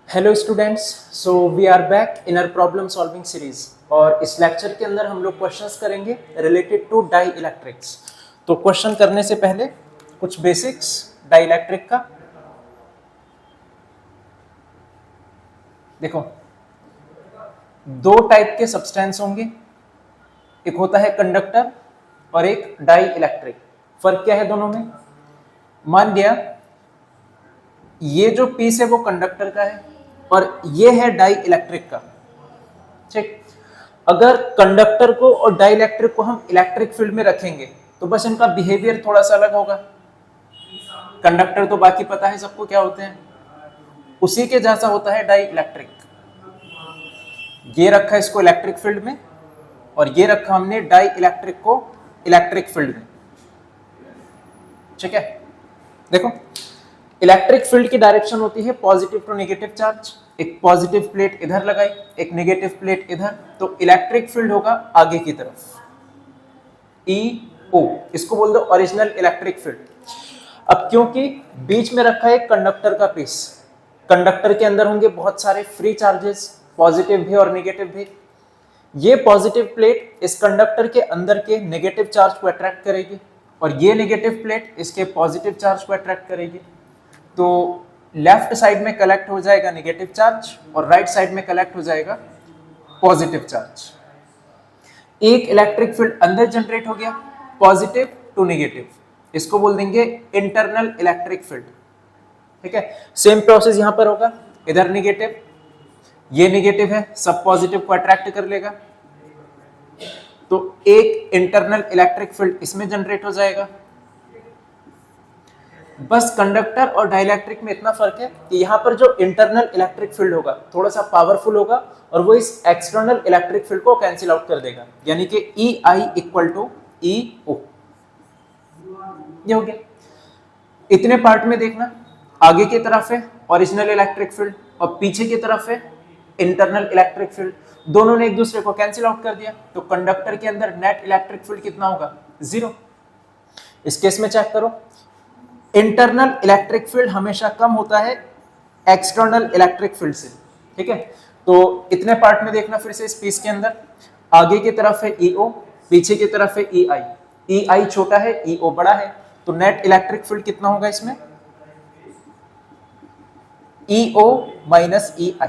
Hello students, so we are back in our problem solving series. और इस lecture के अंदर हम लोग क्वेश्चंस करेंगे रिलेटेड टू डाई इलेक्ट्रिक्स। तो क्वेश्चन करने से पहले कुछ बेसिक्स डाई इलेक्ट्रिक का। देखो, दो टाइप के सब्सटेंस होंगे, एक होता है कंडक्टर और एक डाई इलेक्ट्रिक। फर्क क्या है दोनों में? मान लिया ये जो पीस है वो कंडक्टर का है और ये है डाई इलेक्ट्रिक का। ठीक, अगर कंडक्टर को और डाई इलेक्ट्रिक को हम इलेक्ट्रिक फील्ड में रखेंगे तो बस इनका बिहेवियर थोड़ा सा अलग होगा। कंडक्टर तो बाकी पता है सबको क्या होते हैं, उसी के जैसा होता है डाई इलेक्ट्रिक। ये रखा इसको इलेक्ट्रिक फील्ड में और ये रखा हमने डाई इलेक्ट्रिक को इलेक्ट्रिक फील्ड में। ठीक है, देखो इलेक्ट्रिक फील्ड की डायरेक्शन होती है पॉजिटिव टू नेगेटिव चार्ज। एक पॉजिटिव प्लेट इधर लगाई, एक नेगेटिव प्लेट इधर, तो इलेक्ट्रिक फील्ड होगा आगे की तरफ, EO। इसको बोल दो ओरिजिनल इलेक्ट्रिक फील्ड। अब क्योंकि बीच में रखा है कंडक्टर का पीस, कंडक्टर के अंदर होंगे बहुत सारे फ्री चार्जेस, पॉजिटिव भी और नेगेटिव भी। ये पॉजिटिव प्लेट इस कंडक्टर के अंदर के नेगेटिव चार्ज को अट्रैक्ट करेगी और ये नेगेटिव प्लेट इसके पॉजिटिव चार्ज को अट्रैक्ट करेगी। तो लेफ्ट साइड में कलेक्ट हो जाएगा नेगेटिव चार्ज और राइट साइड में कलेक्ट हो जाएगा पॉजिटिव चार्ज। एक इलेक्ट्रिक फील्ड अंदर जनरेट हो गया, पॉजिटिव टू नेगेटिव, इसको बोल देंगे इंटरनल इलेक्ट्रिक फील्ड। ठीक है, सेम प्रोसेस यहां पर होगा, इधर नेगेटिव, ये नेगेटिव है, सब पॉजिटिव को अट्रैक्ट कर लेगा, तो एक इंटरनल इलेक्ट्रिक फील्ड इसमें जनरेट हो जाएगा। बस कंडक्टर और डाइलेक्ट्रिक में इतना फर्क है कि यहाँ पर जो इंटरनल इलेक्ट्रिक फील्ड होगा थोड़ा सा पावरफुल होगा और वो इस एक्सटर्नल इलेक्ट्रिक फील्ड को कैंसिल आउट कर देगा, यानी कि EI इक्वल टू EO। ये हो गया। इतने पार्ट में देखना, आगे की तरफ है ओरिजिनल इलेक्ट्रिक फील्ड और पीछे की तरफ है इंटरनल इलेक्ट्रिक फील्ड। दोनों ने एक दूसरे को कैंसिल आउट कर दिया, तो कंडक्टर के अंदर नेट इलेक्ट्रिक फील्ड कितना होगा? 0। इस केस में चेक करो, इंटरनल इलेक्ट्रिक फील्ड हमेशा कम होता है एक्सटर्नल इलेक्ट्रिक फील्ड से। ठीक है, तो इतने पार्ट में देखना फिर से इस पीस के अंदर, आगे की तरफ है EO, पीछे की तरफ है EI। EI छोटा है, EO बड़ा है, तो नेट इलेक्ट्रिक फील्ड कितना होगा इसमें? EO minus EI।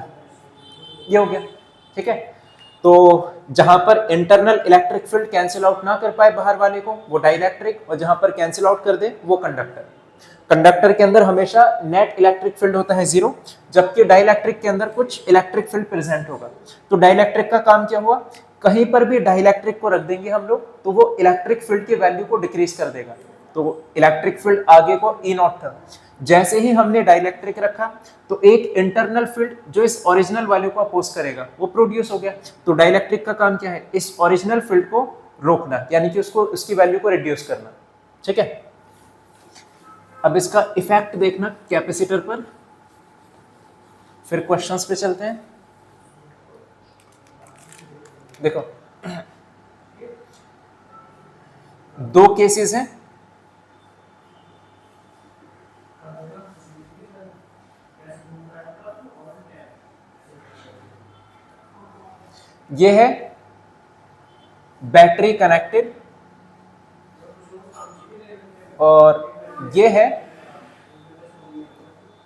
ये हो गया। ठीक है, तो जहां पर internal electric field cancel out ना कर पाए बाहर वाले को वो डाइलेक्ट्रिक, और जहां पर कैंसिल आउट कर दे वो कंडक्टर। कंडक्टर के अंदर हमेशा नेट इलेक्ट्रिक फील्ड होता है 0, जबकि डाइलेक्ट्रिक के अंदर कुछ इलेक्ट्रिक फील्ड प्रेजेंट होगा। तो डाइलेक्ट्रिक का काम क्या हुआ, कहीं पर भी डाइलेक्ट्रिक को रख देंगे हम लोग तो वो इलेक्ट्रिक फील्ड की वैल्यू को डिक्रीज कर देगा। तो इलेक्ट्रिक फील्ड आगे को E0 था, जैसे ही हमने डाइलेक्ट्रिक रखा तो एक इंटरनल फील्ड जो इस ओरिजिनल वैल्यू को अपोज करेगा वो प्रोड्यूस हो गया। तो डाइलेक्ट्रिक का काम क्या है? इस ओरिजिनल फील्ड को रोकना, यानी कि उसको उसकी वैल्यू को रिड्यूस करना। ठीक है, अब इसका इफेक्ट देखना कैपेसिटर पर, फिर क्वेश्चंस पे चलते हैं। देखो, दो केसेस हैं, ये है बैटरी कनेक्टेड और ये है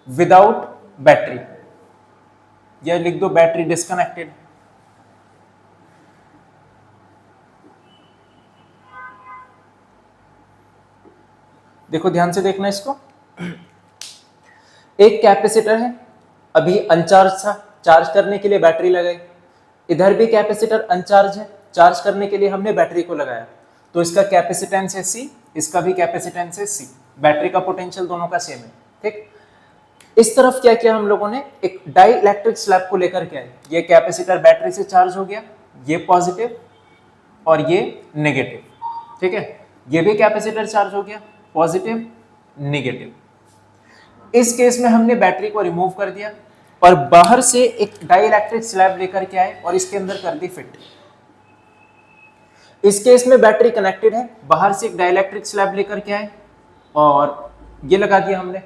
विदाउट बैटरी। ये लिख दो बैटरी डिस्कनेक्टेड। देखो ध्यान से देखना इसको, एक कैपेसिटर है, अभी अनचार्ज था, चार्ज करने के लिए बैटरी लगाई, इधर भी कैपेसिटर अनचार्ज है, चार्ज करने के लिए हमने बैटरी को लगाया, तो इसका कैपेसिटेंस है C, इसका भी कैपेसिटेंस है C, बैटरी का पोटेंशियल दोनों का सेम है। ठीक, इस तरफ क्या किया हम लोगों ने, एक डाई इलेक्ट्रिक स्लैब को लेकर के आए, ये कैपेसिटर बैटरी से चार्ज हो गया, ये पॉजिटिव और ये नेगेटिव। ठीक है, ये भी कैपेसिटर चार्ज हो गया, पॉजिटिव नेगेटिव। इस केस में हमने बैटरी को रिमूव कर दिया और बाहर से एक डाई इलेक्ट्रिक स्लैब लेकर के आए और इसके अंदर कर दी फिट। इस केस में बैटरी कनेक्टेड है, बाहर से एक डाई इलेक्ट्रिक स्लैब लेकर के आए और ये लगा दिया हमने।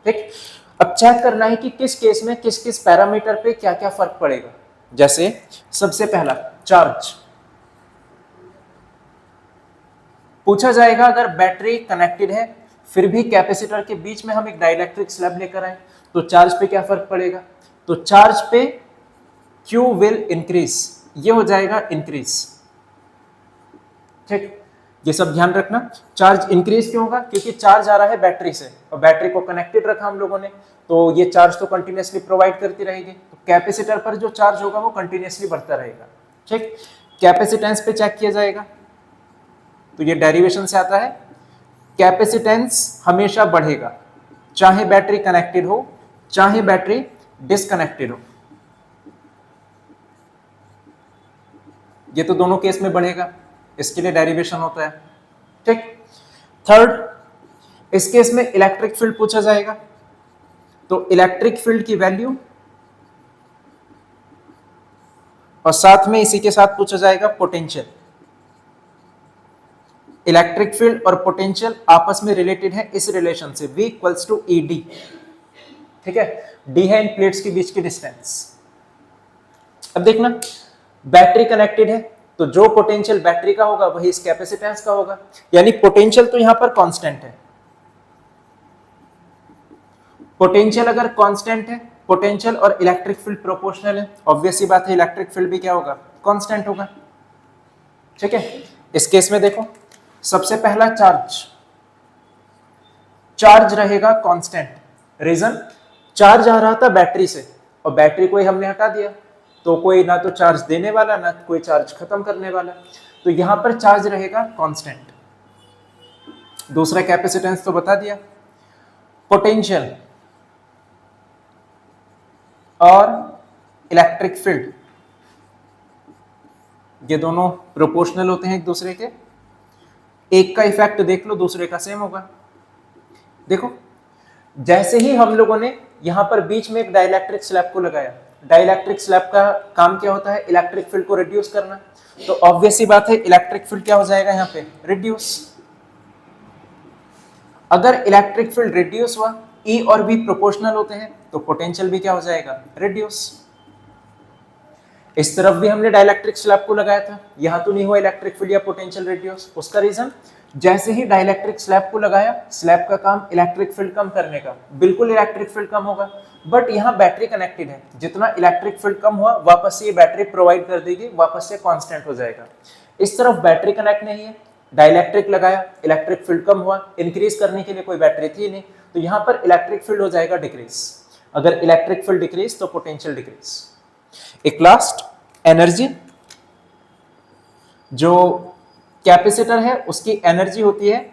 ठीक, अब चेक करना है कि किस केस में किस किस पैरामीटर पे क्या क्या फर्क पड़ेगा। जैसे सबसे पहला चार्ज पूछा जाएगा, अगर बैटरी कनेक्टेड है फिर भी कैपेसिटर के बीच में हम एक डाइलेक्ट्रिक स्लैब लेकर आए तो चार्ज पे क्या फर्क पड़ेगा, तो चार्ज पे Q विल इंक्रीज, ये हो जाएगा इंक्रीज। ठीक, ये सब ध्यान रखना। चार्ज इंक्रीज क्यों होगा, क्योंकि चार्ज आ रहा है बैटरी से और बैटरी को कनेक्टेड रखा हम लोगों ने, तो ये चार्ज तो कंटिन्यूअसली प्रोवाइड करती रहेगी, तो कैपेसिटर पर जो चार्ज होगा वो कंटिन्यूअसली बढ़ता रहेगा। ठीक, कैपेसिटेंस पे चेक किया जाएगा, तो ये डेरिवेशन से आता है, कैपेसिटेंस हमेशा बढ़ेगा चाहे बैटरी कनेक्टेड हो चाहे बैटरी डिसकनेक्टेड हो, ये तो दोनों केस में बढ़ेगा, इसके लिए डेरिवेशन होता है। ठीक, थर्ड, इस केस में इलेक्ट्रिक फील्ड पूछा जाएगा, तो इलेक्ट्रिक फील्ड की वैल्यू और साथ में इसी के साथ पूछा जाएगा पोटेंशियल। इलेक्ट्रिक फील्ड और पोटेंशियल आपस में रिलेटेड है इस रिलेशन से, V इक्वल्स टू ED। ठीक है, D है इन प्लेट्स के बीच की डिस्टेंस। अब देखना, बैटरी कनेक्टेड है तो जो पोटेंशियल बैटरी का होगा वही इस कैपेसिटेंस का होगा, यानी पोटेंशियल तो यहां पर कांस्टेंट है। पोटेंशियल अगर कांस्टेंट है, पोटेंशियल और इलेक्ट्रिक फील्ड प्रोपोर्शनल है, ऑब्वियस सी बात है इलेक्ट्रिक फील्ड भी क्या होगा, कांस्टेंट होगा। ठीक है, इस केस में देखो, सबसे पहला चार्ज रहेगा कांस्टेंट। रीजन, चार्ज आ रहा था बैटरी से और बैटरी को ही हमने हटा दिया, तो कोई ना तो चार्ज देने वाला ना कोई चार्ज खत्म करने वाला, तो यहां पर चार्ज रहेगा कांस्टेंट। दूसरा कैपेसिटेंस तो बता दिया। पोटेंशियल और इलेक्ट्रिक फील्ड ये दोनों प्रोपोर्शनल होते हैं एक दूसरे के, एक का इफेक्ट देख लो दूसरे का सेम होगा। देखो, जैसे ही हम लोगों ने यहां पर बीच में एक डाइलेक्ट्रिक स्लैब को लगाया, डाइलेक्ट्रिक स्लैब का काम क्या होता है, इलेक्ट्रिक फील्ड को रिड्यूस करना, तो ऑब्वियस सी बात है इलेक्ट्रिक फील्ड क्या हो जाएगा यहां पे, रिड्यूस। अगर इलेक्ट्रिक फील्ड रिड्यूस हुआ, E और V प्रोपोर्शनल होते हैं, तो पोटेंशियल भी क्या हो जाएगा, रिड्यूस। इस तरफ भी हमने डाइलेक्ट्रिक स्लैब को लगाया था, यहां तो नहीं हुआ इलेक्ट्रिक फील्ड या पोटेंशियल रिड्यूस। उसका रीजन, जैसे ही डाइलेक्ट्रिक स्लैब को लगाया, स्लैब का काम इलेक्ट्रिक फील्ड कम करने का, बिल्कुल इलेक्ट्रिक फील्ड कम होगा, बट यहाँ बैटरी कनेक्टेड है, जितना इलेक्ट्रिक फील्ड कम हुआ वापस से ये बैटरी प्रोवाइड कर देगी, वापस से कांस्टेंट हो जाएगा। इस तरफ बैटरी कनेक्ट नहीं है, डाइलेक्ट्रिक लगाया, इलेक्ट्रिक फील्ड कम हुआ, इंक्रीज करने के लिए कोई बैटरी थी नहीं, तो यहाँ पर इलेक्ट्रिक फील्ड हो जाएगा डिक्रीज। अगर इलेक्ट्रिक फील्ड डिक्रीज तो पोटेंशियल डिक्रीज। एक लास्ट, एनर्जी, जो कैपेसिटर है उसकी एनर्जी होती है,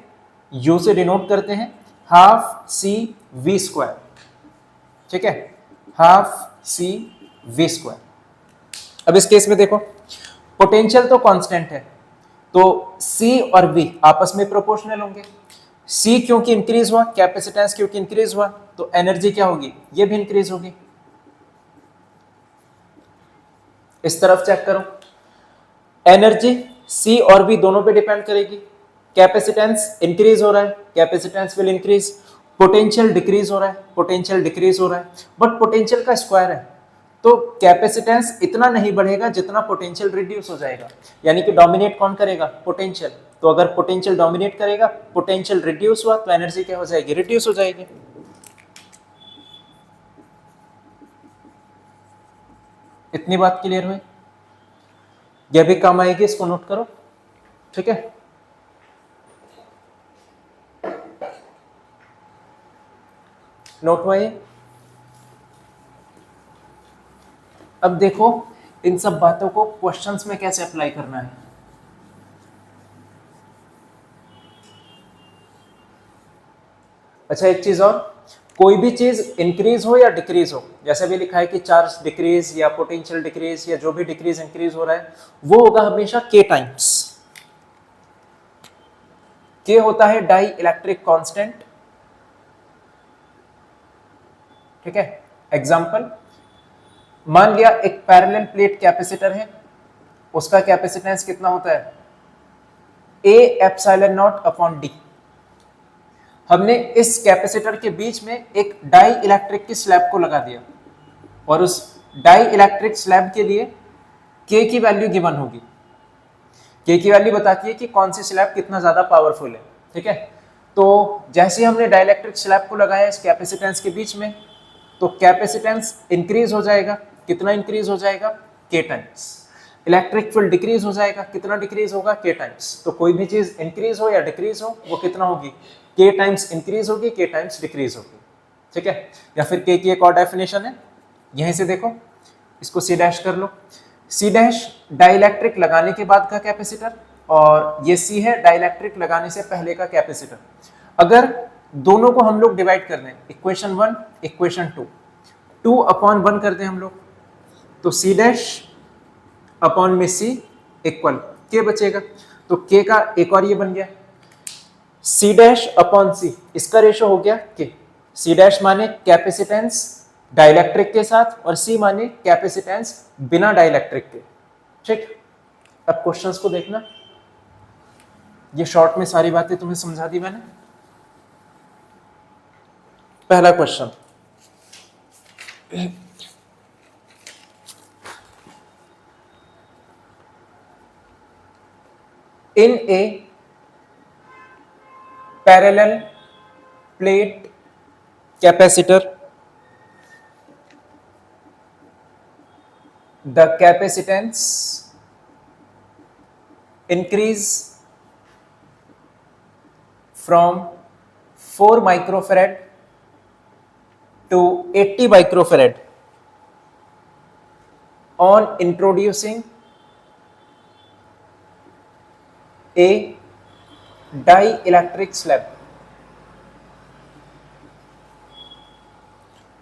U से डिनोट करते हैं, हाफ CV²। ठीक है, हाफ CV²। अब इस केस में देखो, पोटेंशियल तो कांस्टेंट है, तो C और V आपस में प्रोपोर्शनल होंगे। C क्योंकि इंक्रीज हुआ, कैपेसिटेंस क्योंकि इंक्रीज हुआ, तो एनर्जी क्या होगी, ये भी इंक्रीज होगी। इस तरफ चेक करो, एनर्जी C और V दोनों पे डिपेंड करेगी। कैपेसिटेंस इंक्रीज हो रहा है, capacitance will increase, potential decrease हो रहा है, पोटेंशियल डिक्रीज हो रहा है, बट पोटेंशियल का स्क्वायर है, तो कैपेसिटेंस इतना नहीं बढ़ेगा जितना पोटेंशियल रिड्यूस हो जाएगा, यानी कि डोमिनेट कौन करेगा, पोटेंशियल। तो अगर पोटेंशियल डोमिनेट करेगा, पोटेंशियल रिड्यूस हुआ, तो एनर्जी क्या हो जाएगी, रिड्यूस हो जाएगी। इतनी बात क्लियर हुई, यह भी काम आएगी, इसको नोट करो। ठीक है, नोट हुआ ये। अब देखो इन सब बातों को क्वेश्चंस में कैसे अप्लाई करना है। अच्छा, एक चीज और, कोई भी चीज इंक्रीज हो या डिक्रीज हो, जैसे भी लिखा है कि चार्ज डिक्रीज या पोटेंशियल डिक्रीज या जो भी डिक्रीज इंक्रीज हो रहा है, वो होगा हमेशा K टाइम्स। K होता है डाई इलेक्ट्रिक कांस्टेंट। ठीक है, एग्जांपल, मान लिया एक पैरेलल प्लेट कैपेसिटर है, उसका कैपेसिटेंस कितना होता है, A epsilon naught upon D। हमने इस कैपेसिटर के बीच में एक डाई इलेक्ट्रिक की स्लैब को लगा दिया और उस डाई इलेक्ट्रिक स्लैब के लिए के की वैल्यू गिवन होगी। के की वैल्यू बताती है कि कौन सी स्लैब कितना ज्यादा पावरफुल है, ठीक है। तो जैसे ही हमने डाइलेक्ट्रिक स्लैब को लगाया इस कैपेसिटेंस के बीच में, तो कैपेसिटेंस इंक्रीज हो जाएगा। कितना इंक्रीज हो जाएगा? के टाइम्स। इलेक्ट्रिक फील्ड डिक्रीज हो जाएगा। कितना डिक्रीज होगा? के टाइम्स। तो कोई भी चीज इंक्रीज हो या डिक्रीज हो वो कितना होगी? के टाइम्स इंक्रीज होगी, के टाइम्स डिक्रीज होगी, ठीक है। या फिर के की एक और डेफिनेशन है, यहीं से देखो, इसको सी डैश कर लो। सी डैश डाइलेक्ट्रिक लगाने के बाद का कैपेसिटर और ये सी है डाइलेक्ट्रिक लगाने से पहले का कैपेसिटर। अगर दोनों को हम लोग डिवाइड कर दें, इक्वेशन 1 इक्वेशन 2 अपॉन 1 कर दें हम लोग, तो सी डैश अपॉन में सी इक्वल के बचेगा। तो के का एक और ये बन गया सी डैश अपॉन सी, इसका रेशो हो गया के। सी डैश माने कैपेसिटेंस डाइलेक्ट्रिक के साथ और सी माने कैपेसिटेंस बिना डाइलेक्ट्रिक के, ठीक। अब क्वेश्चंस को देखना, ये शॉर्ट में सारी बातें तुम्हें समझा दी मैंने। पहला question, in a parallel plate capacitor, the capacitance increase from 4 microfarad to 80 microfarad on introducing a dielectric slab.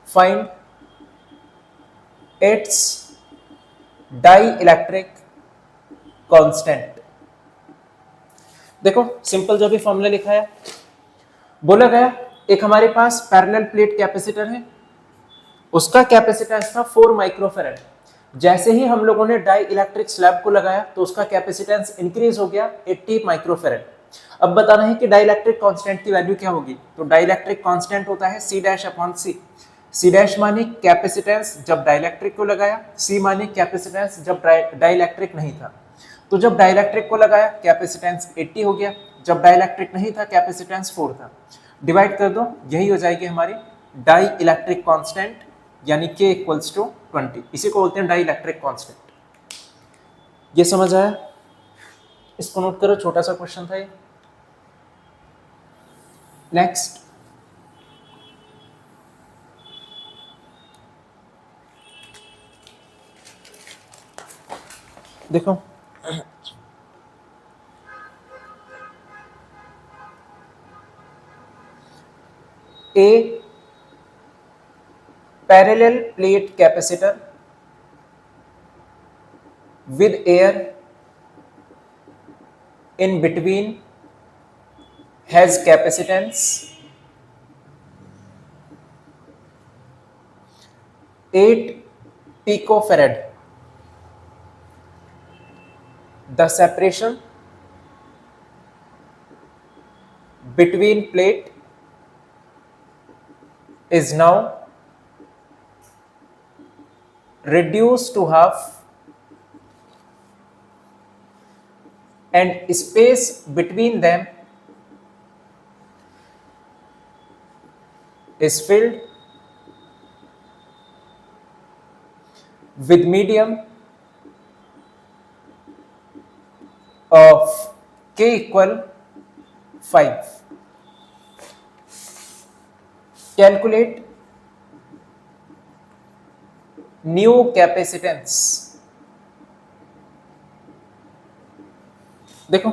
Find its dielectric constant. देखो सिंपल जो भी फॉर्मूला लिखा है, बोला गया एक हमारे पास पैरेलल प्लेट कैपेसिटर है, उसका कैपेसिटेंस था 4 माइक्रोफैराड। जैसे ही हम लोगों ने डाई इलेक्ट्रिक स्लैब को लगाया तो उसका कैपेसिटेंस इंक्रीज हो गया 80 माइक्रोफैराड। अब बताना है कि डाई इलेक्ट्रिक कांस्टेंट की वैल्यू क्या होगी। तो डाई इलेक्ट्रिक कांस्टेंट होता है सी डैश अपॉन सी। सी डैश माने कैपेसिटेंस जब डाई इलेक्ट्रिक को लगाया, सी माने कैपेसिटेंस जब डाई इलेक्ट्रिक नहीं था। तो जब डाई इलेक्ट्रिक को लगाया कैपेसिटेंस 80 हो गया, जब डाई इलेक्ट्रिक नहीं था कैपेसिटेंस 4 था। डिवाइड कर दो, यही हो जाएगी हमारी डाई इलेक्ट्रिक कांस्टेंट, यानी K इक्वल्स टू 20। इसी को बोलते हैं डाई इलेक्ट्रिक कांस्टेंट। ये समझ आया? इसको नोट करो, छोटा सा क्वेश्चन था ये। नेक्स्ट, देखो A parallel plate capacitor with air in between has capacitance 8 picofarad. The separation between plate is now reduced to half and space between them is filled with medium of K equal 5. Calculate new capacitance. देखो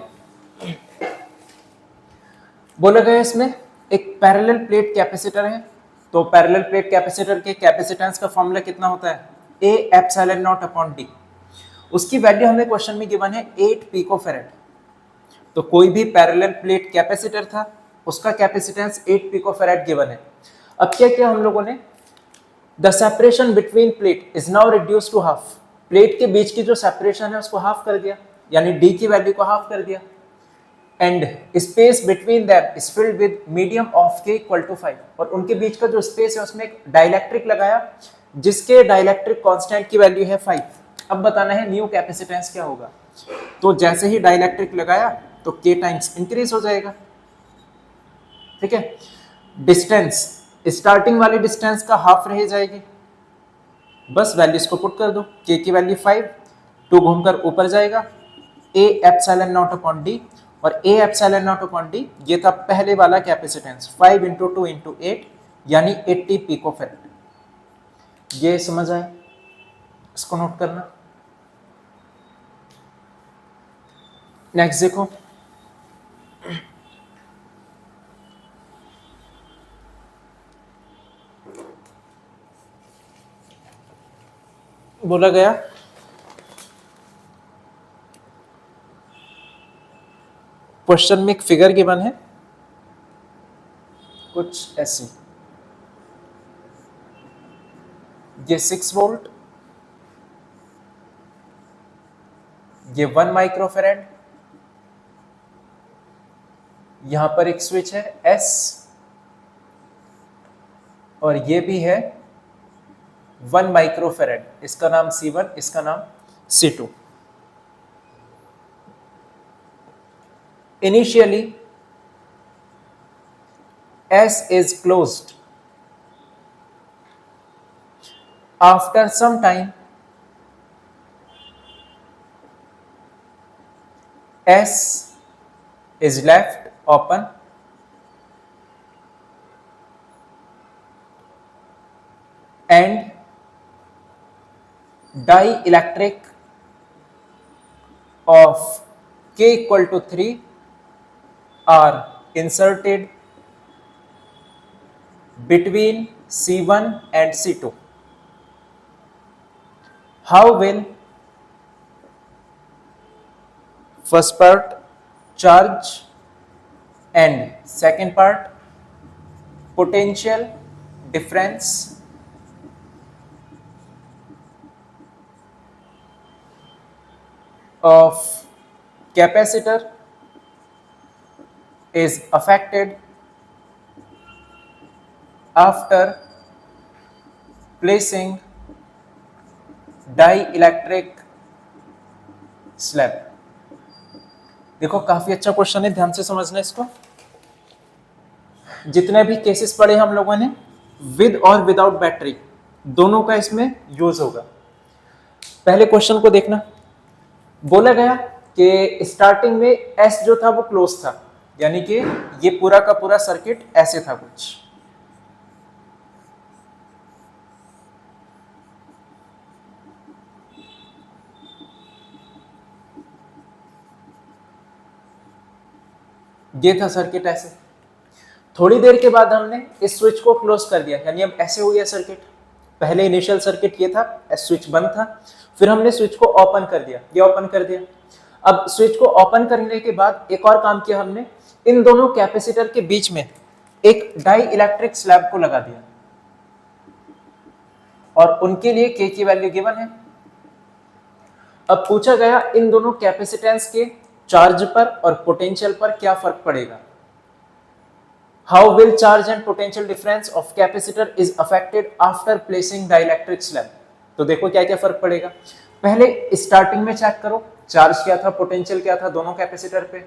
बोला गया इसमें एक parallel plate capacitor है, तो parallel plate capacitor के capacitance का formula कितना होता है? A epsilon naught upon D। उसकी वैल्यू हमें क्वेश्चन में गिवन है 8 पिकोफैराड। तो कोई भी पैरेलल प्लेट कैपेसिटर था, उसका कैपेसिटेंस 8 पिकोफैराड गिवन है। अब क्या किया हम लोगों ने? The separation between plate is now reduce to half. Plate के बीच की जो सेपरेशन है उसको हाफ कर दिया, यानी डी की वैल्यू को हाफ कर दिया। And space between them is filled with medium of के इक्वल टू 5, और उनके बीच का जो स्पेस है उसमें एक डाइलेक्ट्रिक लगाया जिसके डाइलेक्ट्रिक कांस्टेंट की वैल्यू है 5। अब बताना है न्यू कैपेसिटेंस क्या होगा। तो जैसे ही डाइलेक्ट्रिक लगाया तो के टाइम्स इंक्रीज हो जाएगा, ठीक है। डिस्टेंस स्टार्टिंग वाली डिस्टेंस का हाफ रह जाएगी, बस वैल्यूज को पुट कर दो, के की वैल्यू 5, 2 घूमकर ऊपर जाएगा, A epsilon naught upon D, और A epsilon naught upon D ये था पहले वाला कैपेसिटेंस 5 इंटू 2 इंटू 8 यानी 80 पिकोफैरेड। ये समझ आए, इसको नोट करना। नेक्स्ट देखो, बोला गया क्वेश्चन में एक फिगर गिवन है कुछ ऐसी, ये 6 वोल्ट, ये 1 माइक्रोफैरेड, यहां पर एक स्विच है S, और ये भी है 1 माइक्रोफैरेड, इसका नाम C1, इसका नाम C2। Initially S is closed. After some time, S is left open and dielectric of K equal to 3 are inserted between C1 and C2. How will first part charge and second part potential difference of capacitor is affected after placing dielectric slab। देखो काफी अच्छा question है, ध्यान से समझना इसको। जितने भी केसेस पढ़े हम लोगों ने विद और विदाउट बैटरी दोनों का इसमें यूज होगा। पहले क्वेश्चन को देखना, बोला गया कि स्टार्टिंग में एस जो था वो क्लोज था, यानी कि ये पूरा का पूरा सर्किट ऐसे था कुछ, ये था सर्किट ऐसे। थोड़ी देर के बाद हमने इस स्विच को क्लोज कर दिया, यानी अब ऐसे हो गया सर्किट। पहले इनिशियल सर्किट ये था, स्विच बंद था, फिर हमने स्विच को ओपन कर दिया, ये ओपन कर दिया। अब स्विच को ओपन करने के बाद एक और काम किया हमने, इन दोनों कैपेसिटर के बीच में एक डाई इलेक्ट्रिक स्लैब को लगा दिया, और उनके लिए के की वैल्यू गिवन है। अब पूछा गया इन दोनों कैपेसिटेंस के चार्ज पर और पोटेंशियल पर क्या फर्क पड़ेगा। How will charge and potential difference of capacitor is affected after placing dielectric slab. तो देखो क्या क्या फर्क पड़ेगा। पहले स्टार्टिंग में चेक करो चार्ज क्या था, पोटेंशियल क्या था दोनों कैपेसिटर पे,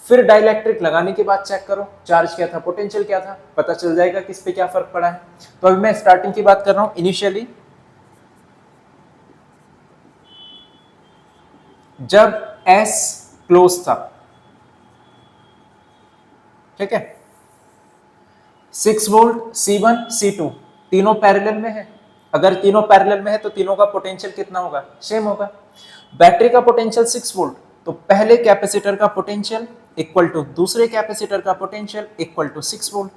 फिर डाइलेक्ट्रिक लगाने के बाद चेक करो चार्ज क्या था, पोटेंशियल क्या था, पता चल जाएगा किस पे क्या फर्क पड़ा है। तो अभी मैं स्टार्टिंग की बात कर रहा हूं, इनिशियली जब S क्लोज था, ठीक है, 6 वोल्ट C1 C2 तीनों पैरेलल में है। अगर तीनों पैरेलल में है तो तीनों का पोटेंशियल कितना होगा, सेम होगा। बैटरी का पोटेंशियल 6 वोल्ट, तो पहले कैपेसिटर का पोटेंशियल इक्वल टू दूसरे कैपेसिटर का पोटेंशियल इक्वल टू 6 वोल्ट।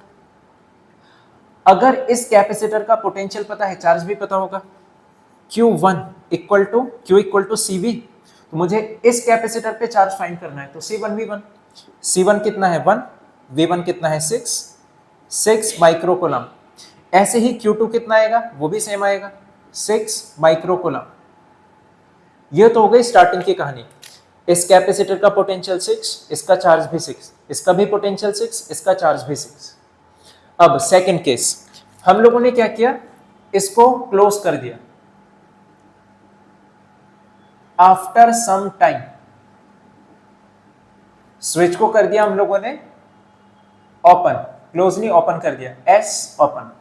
अगर इस कैपेसिटर का पोटेंशियल पता है, चार्ज भी पता होगा, Q1 इक्वल टू CV, तो मुझे इस कैपेसिटर पे चार्ज फाइंड करना है, तो C1V1, C1 कितना है 1, V1 कितना है 6 माइक्रोकूलम। ऐसे ही Q2 कितना आएगा, वो भी सेम आएगा 6 माइक्रोकूलम। ये तो हो गई स्टार्टिंग की कहानी। इस कैपेसिटर का पोटेंशियल 6, इसका चार्ज भी 6, इसका भी पोटेंशियल 6, इसका चार्ज भी 6। अब सेकंड केस, हम लोगों ने क्या किया, इसको क्लोज कर दिया। आफ्टर सम टाइम स्विच को कर दिया हम लोगों ने ओपन, क्लोज नहीं, ओपन कर दिया, एस ओपन,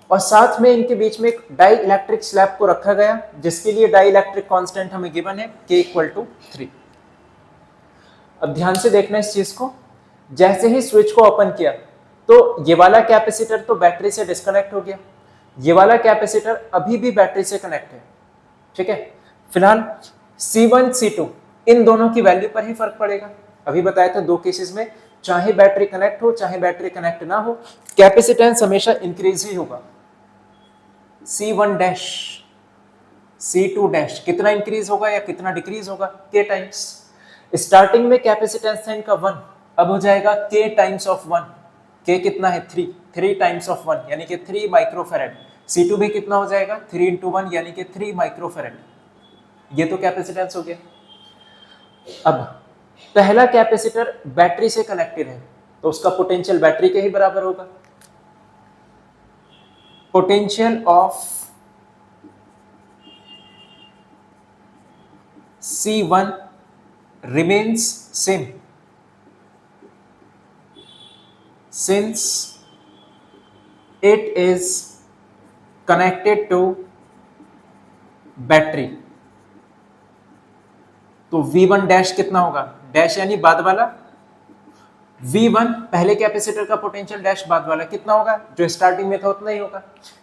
और साथ में इनके बीच में एक डाई इलेक्ट्रिक स्लैब को रखा गया, जिसके लिए डाई इलेक्ट्रिक कांस्टेंट हमें गिवन है K = 3। अब ध्यान से देखना इस चीज को, जैसे ही स्विच को ओपन किया तो ये वाला कैपेसिटर तो बैटरी से डिस्कनेक्ट हो गया, ये वाला कैपेसिटर अभी भी बैटरी से कनेक्ट है, ठीक है। फिलहाल C1 C2 इन दोनों की वैल्यू पर ही फर्क पड़ेगा। अभी बताया था दो केसेस में, चाहे बैटरी कनेक्ट हो चाहे बैटरी कनेक्ट ना हो, कैपेसिटेंस हमेशा इंक्रीज ही होगा। C1 डैश C2 डैश कितना इंक्रीज होगा या कितना डिक्रीज होगा, K टाइम्स। स्टार्टिंग में कैपेसिटेंस था इनका 1, अब हो जाएगा K टाइम्स ऑफ 1। K कितना है 3 टाइम्स ऑफ 1 यानी कि 3 माइक्रोफेरेड। C2 भी कितना हो जाएगा 3 × 1 यानी कि 3 माइक्रोफेरेड। ये तो कैपेसिटेंस हो गया। अब पहला कैपेसिटर बैटरी से कनेक्टेड है तो उसका पोटेंशियल बैटरी के ही बराबर होगा। Potential of C1 remains same since it is connected to battery. तो V1 डैश कितना होगा, डैश यानी बाद वाला, V1 पहले कैपेसिटर का पोटेंशियल डैश बाद वाला कितना होगा, जो स्टार्टिंग में था उतना ही होगा,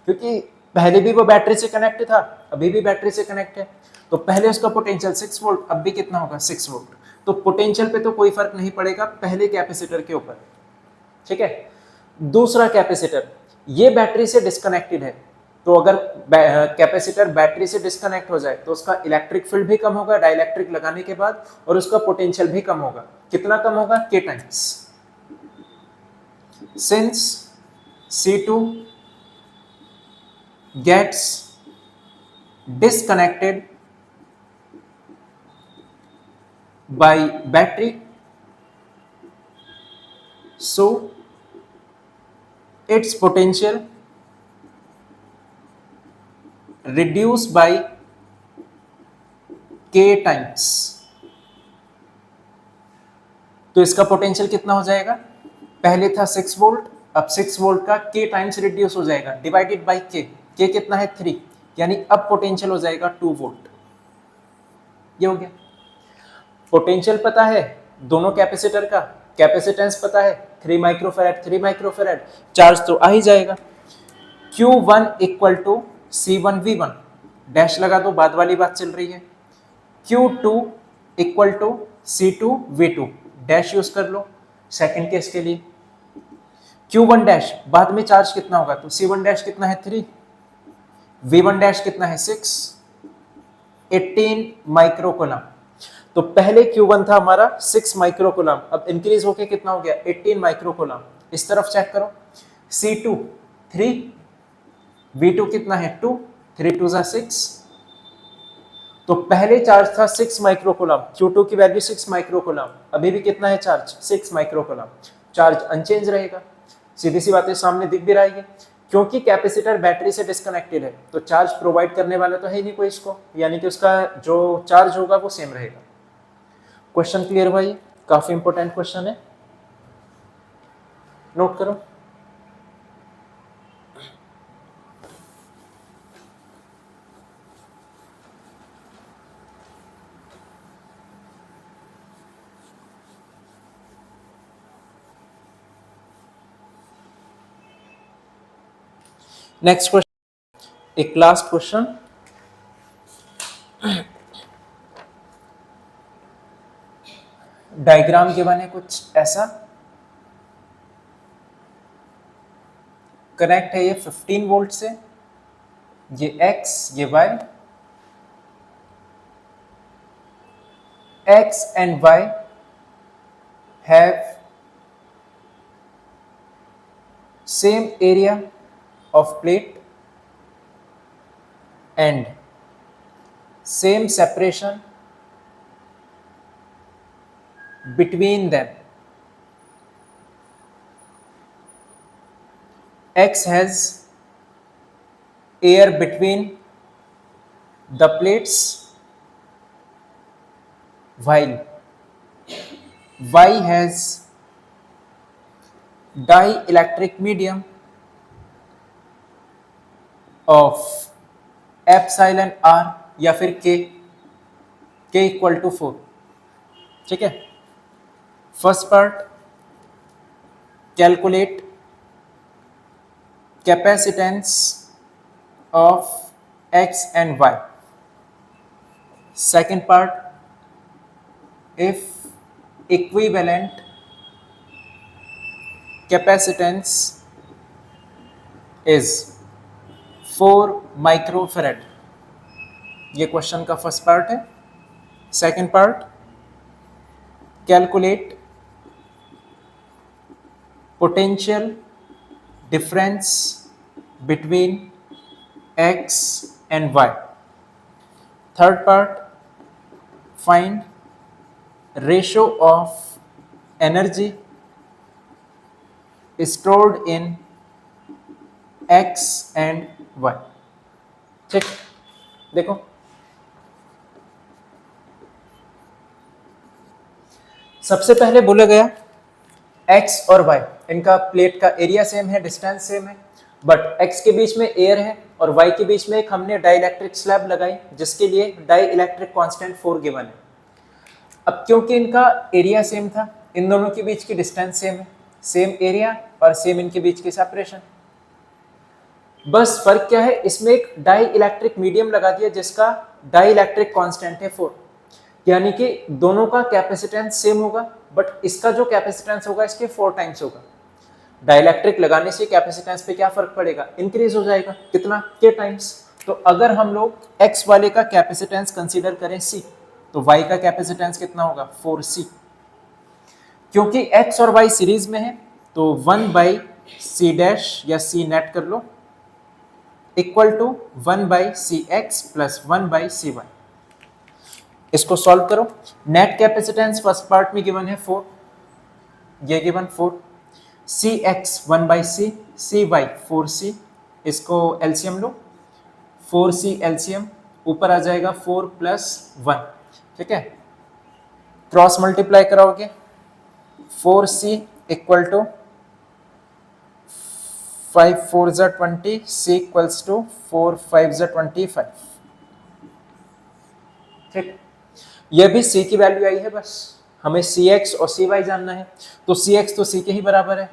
क्योंकि पहले भी वो बैटरी से कनेक्ट था, अभी भी बैटरी से कनेक्ट है। तो पहले उसका पोटेंशियल 6 वोल्ट, अब भी कितना होगा 6 वोल्ट। तो पोटेंशियल पे तो कोई फर्क नहीं पड़ेगा पहले कैपेसिटर के ऊपर, ठीक है। दूसरा कैपेसिटर ये बैटरी से डिस्कनेक्टेड है, तो अगर कैपेसिटर बैटरी से डिस्कनेक्ट हो जाए तो उसका इलेक्ट्रिक फील्ड भी कम होगा डाइलेक्ट्रिक लगाने के बाद, और उसका पोटेंशियल भी कम होगा। कितना कम होगा, K times. Since C2 gets disconnected by battery, so its potential reduced by K times. तो इसका पोटेंशियल कितना हो जाएगा, पहले था 6 वोल्ट, अब 6 वोल्ट का K टाइम्स रिड्यूस हो जाएगा, डिवाइडेड बाय K। K कितना है 3, यानी अब पोटेंशियल हो जाएगा 2 वोल्ट। ये हो गया। पोटेंशियल पता है दोनों कैपेसिटर का, कैपेसिटेंस पता है 3 माइक्रोफैराड 3 माइक्रोफैराड, चार्ज तो आ ही जाएगा। Q1 = C1 V1 डैश लगा दो, बाद वाली बात चल रही है। Q2 = C2 V2 dash use कर लो सेकंड केस के लिए। Q1 डैश बाद में चार्ज कितना होगा, तो C1 डैश कितना है 3, V1 डैश कितना है 6, 18 माइक्रोकूलम। तो पहले Q1 था हमारा 6 माइक्रोकूलम, अब इंक्रीज होके कितना हो गया 18 माइक्रोकूलम। इस तरफ चेक करो, C2 3, V2 कितना है 2, 3 2 6। तो पहले चार्ज था 6 माइक्रोकूलम, Q2 की वैल्यू 6 माइक्रोकूलम, अभी भी कितना है चार्ज 6 माइक्रोकूलम, चार्ज अनचेंज रहेगा। सीधी सी बातें सामने दिख भी रही है, क्योंकि कैपेसिटर बैटरी से डिस्कनेक्टेड है तो चार्ज प्रोवाइड करने वाला तो है ही नहीं कोई इसको, यानी कि उसका जो चार्ज होगा वो सेम रहेगा। क्वेश्चन क्लियर हुआ, ये काफी इंपॉर्टेंट क्वेश्चन है, नोट करो। नेक्स्ट क्वेश्चन, एक लास्ट क्वेश्चन। डायग्राम गिवन है कुछ ऐसा, कनेक्ट है ये 15 वोल्ट से, ये X ये Y, X and Y have same area of plate and same separation between them. X has air between the plates, while Y has dielectric medium of epsilon r या फिर k equal to 4. ठीक है. First part, calculate capacitance of x and y. Second part, if equivalent capacitance is 4 microfarad. ये question का first part है. Second part, calculate potential difference between x and y. Third part, find ratio of energy stored in x and y. ठीक, देखो सबसे पहले बोला गया x और y, इनका प्लेट का एरिया सेम है, डिस्टेंस सेम है, बट x के बीच में एयर है और y के बीच में एक हमने डाइइलेक्ट्रिक स्लैब लगाई जिसके लिए डाइइलेक्ट्रिक कांस्टेंट 4 गिवन है. अब क्योंकि इनका एरिया सेम था, इन दोनों के बीच की डिस्टेंस सेम है, सेम एरिया और सेम इनके बीच की सेपरेशन. बस फर्क क्या है, इसमें एक डाई इलेक्ट्रिक मीडियम लगा दिया जिसका डाई इलेक्ट्रिक कांस्टेंट है 4, यानी कि दोनों का कैपेसिटेंस सेम होगा, बट इसका जो कैपेसिटेंस होगा इसके 4 टाइम्स होगा. डाई इलेक्ट्रिक लगाने से कैपेसिटेंस पे क्या फर्क पड़ेगा, इंक्रीज हो जाएगा. कितना, के टाइम्स. तो अगर हम लोग x वाले का कैपेसिटेंस कंसीडर करें c, तो y का कैपेसिटेंस कितना होगा, 4c. क्योंकि x और y सीरीज में है तो 1 बाई सी डैश या c नेट कर लो equal to 1 by C X plus 1 by C Y. इसको सॉल्व करो. नेट कैपेसिटेंस फर्स्ट पार्ट में गिवन है 4, ये given 4, C X 1 by C Y 4c. इसको एलसीएम लो, 4c एलसीएम ऊपर आ जाएगा 4 प्लस 1. ठीक है, क्रॉस मल्टीप्लाई कराओगे 4c इक्वल टू 5 4 जा 20, c इक्वल्स टू 4 5 जा 25. ठीक, ये भी c की वैल्यू आई है, बस हमें cx और cy जानना है. तो cx तो c के ही बराबर है,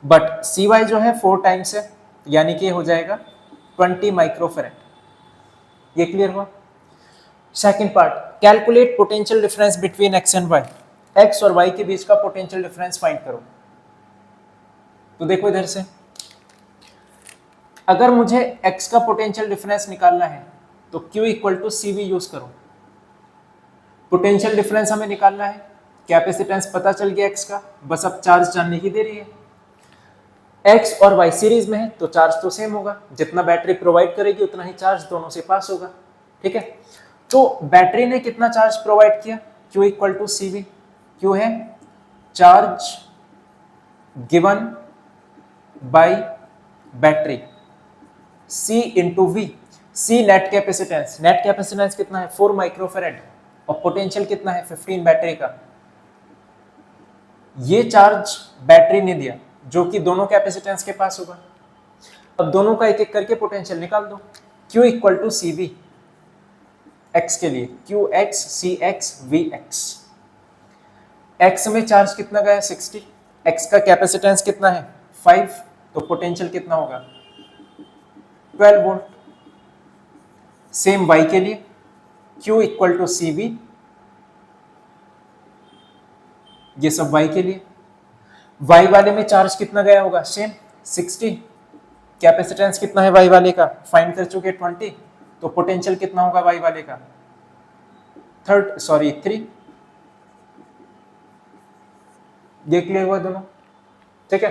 बट cy जो है 4 टाइम्स है, यानी कि हो जाएगा 20 माइक्रोफैराड. ये क्लियर हुआ. Second part, calculate potential difference between x and y. x और y के बीच का पोटेंशियल डिफरेंस फाइंड करो. तो देखो इधर से, अगर मुझे x का पोटेंशियल डिफरेंस निकालना है तो q equal to C V use करो. पोटेंशियल डिफरेंस हमें निकालना है, कैपेसिटेंस पता चल गया x का, बस अब चार्ज जानने की देरी है. x और y सीरीज में है तो चार्ज तो सेम होगा, जितना बैटरी प्रोवाइड करेगी उतना ही चार्ज दोनों से पास होगा. ठीक है, तो बैटरी ने कितना चार्ज प्रोवाइड किया, q equal to C V. q है charge given by battery, C into V. C net capacitance, net capacitance कितना है 4 माइक्रोफैराड और पोटेंशियल कितना है 15 बैटरी का. ये चार्ज बैटरी ने दिया जो कि दोनों कैपेसिटेंस के पास होगा. अब दोनों का एक एक करके पोटेंशियल निकाल दो. Q equal to C V, X के लिए Q X C X V X. X में चार्ज कितना गया 60, एक्स का कैपेसिटेंस कितना है 5, तो पोटेंशियल कितना होगा 12 वोल्ट. सेम y के लिए Q equal to C V, ये सब y के लिए. y वाले में चार्ज कितना गया होगा सेम 60, कैपेसिटेंस कितना है y वाले का फाइंड कर चुके 20, तो पोटेंशियल कितना होगा y वाले का 3. ये क्लियर हुआ दोनों. ठीक है,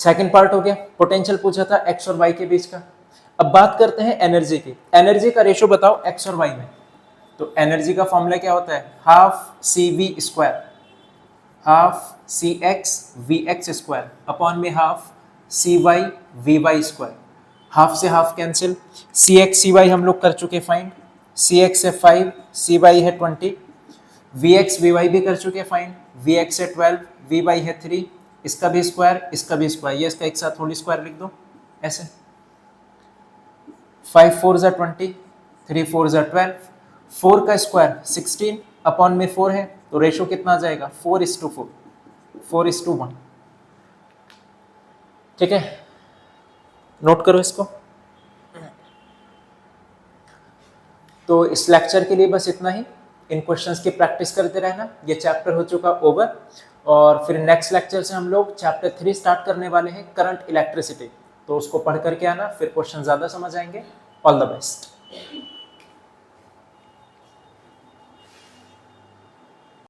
सेकंड पार्ट हो गया. पोटेंशियल पूछा था x और y के बीच का. अब बात करते हैं एनर्जी की. एनर्जी का रेशियो बताओ x और y में. तो एनर्जी का फॉर्मूला क्या होता है, half C V square, half C X V X square upon में half C Y V Y square. Half से half cancel, C X C Y हम लोग कर चुके फाइंड, सी एक्स है 5, सी वाई है 20, वी एक्स वी वाई भी कर चुके फाइंड, वी एक्स है 12, वी वाई है 3, इसका भी स्क्वायर इसका भी स्क्वायर, ये इसका एक साथ होल स्क्वायर लिख दो ऐसे, 5 4 ज़ा 20, 3 4 ज़ा 12, 4 का स्क्वायर 16 अपॉन में 4 है तो रेशो कितना आ जाएगा 4:4, 4:1। ठीक है, नोट करो इसको। तो इस लेक्चर के लिए बस इतना ही, इन क्वेश्चंस की प्रैक्टिस करते रहना। ये चैप्टर हो चुका ओवर, और फिर नेक्स्ट लेक्चर से हम लोग चैप्टर 3 स्टार्ट करने वाले हैं, करंट इलेक्ट्रिसिटी। तो उसको पढ़ करके आना, फिर क्वेश्चन ज़्यादा समझ आएंगे। All the best.